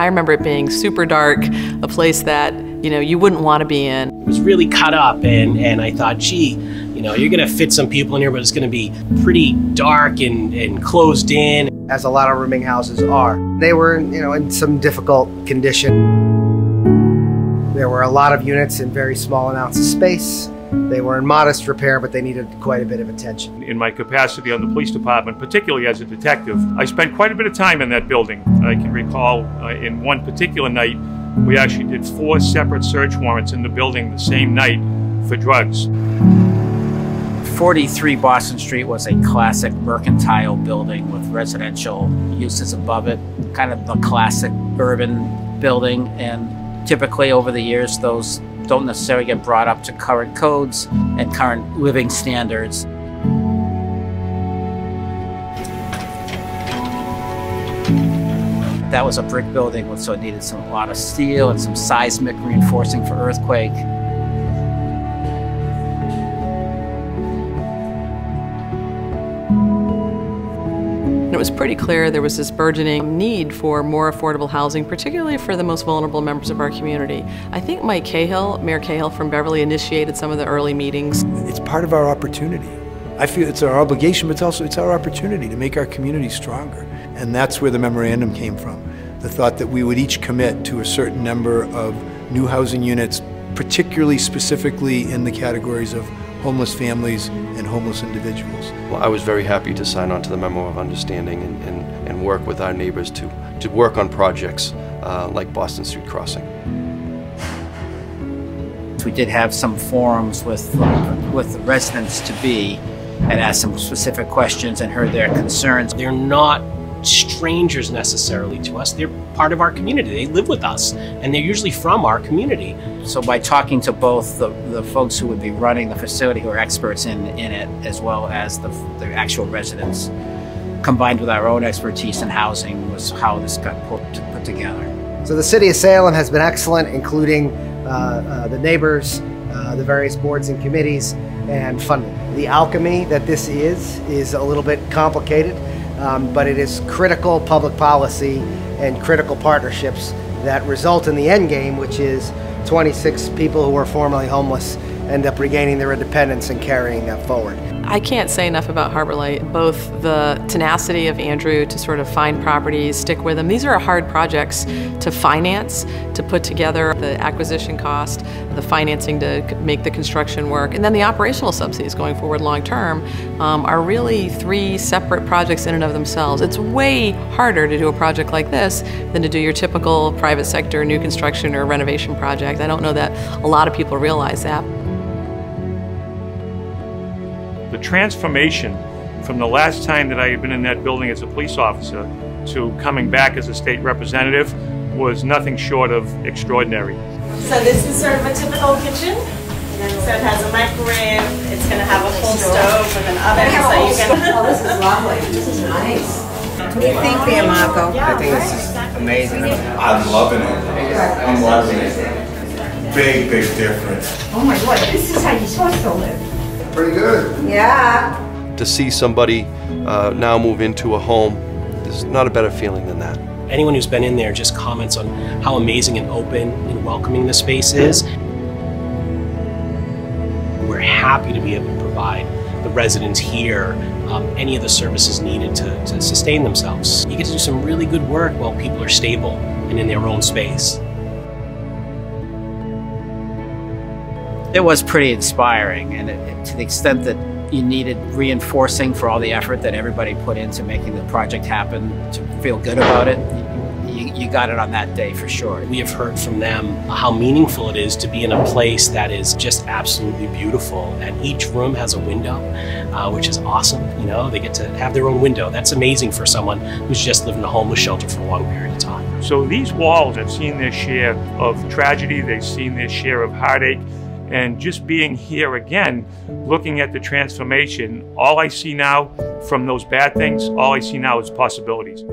I remember it being super dark, a place that, you know, you wouldn't want to be in. It was really cut up, and I thought, gee, you know, you're gonna fit some people in here, but it's gonna be pretty dark and closed in. As a lot of rooming houses are. They were, you know, in some difficult condition. There were a lot of units in very small amounts of space. They were in modest repair, but they needed quite a bit of attention. In my capacity on the police department, particularly as a detective, I spent quite a bit of time in that building. I can recall in one particular night, we actually did 4 separate search warrants in the building the same night for drugs. 43 Boston Street was a classic mercantile building with residential uses above it, kind of the classic urban building, and typically over the years those don't necessarily get brought up to current codes and current living standards. That was a brick building, so it needed a lot of steel and some seismic reinforcing for earthquake. It was pretty clear there was this burgeoning need for more affordable housing, particularly for the most vulnerable members of our community. I think Mayor Cahill from Beverly, initiated some of the early meetings. It's part of our opportunity. I feel it's our obligation, but it's our opportunity to make our community stronger. And that's where the memorandum came from. The thought that we would each commit to a certain number of new housing units, particularly specifically in the categories of homeless families and homeless individuals. Well, I was very happy to sign on to the Memo of Understanding and work with our neighbors to work on projects like Boston Street Crossing. We did have some forums with the residents-to-be and asked some specific questions and heard their concerns. They're not strangers necessarily to us. They're part of our community. They live with us, and they're usually from our community. So by talking to both the folks who would be running the facility, who are experts in it, as well as the actual residents, combined with our own expertise in housing, was how this got put together. So the City of Salem has been excellent, including the neighbors, the various boards and committees, and funding. The alchemy that this is a little bit complicated, but it is critical public policy and critical partnerships that result in the end game, which is 26 people who were formerly homeless end up regaining their independence and carrying that forward. I can't say enough about Harborlight, both the tenacity of Andrew to sort of find properties, stick with them. These are hard projects to finance, to put together, the acquisition cost, the financing to make the construction work, and then the operational subsidies going forward long term are really 3 separate projects in and of themselves. It's way harder to do a project like this than to do your typical private sector new construction or renovation project. I don't know that a lot of people realize that. The transformation from the last time that I had been in that building as a police officer to coming back as a state representative was nothing short of extraordinary. So this is sort of a typical kitchen. So it has a microwave, it's going to have a full stove with an oven, so you can... Oh, this is lovely. This is nice. What do you think there, Marco? I think it's just amazing. I'm loving it. I'm loving it. Big difference. Oh my God, this is how you're supposed to live. Pretty good. Yeah. To see somebody now move into a home, there's not a better feeling than that. Anyone who's been in there just comments on how amazing and open and welcoming the space is. We're happy to be able to provide the residents here any of the services needed to sustain themselves. You get to do some really good work while people are stable and in their own space. It was pretty inspiring, and to the extent that you needed reinforcing for all the effort that everybody put into making the project happen, to feel good about it, you got it on that day for sure. We have heard from them how meaningful it is to be in a place that is just absolutely beautiful, and each room has a window, which is awesome. You know, they get to have their own window. That's amazing for someone who's just lived in a homeless shelter for a long period of time. So these walls have seen their share of tragedy, they've seen their share of heartache, and just being here again, looking at the transformation, all I see now from those bad things, all I see now is possibilities.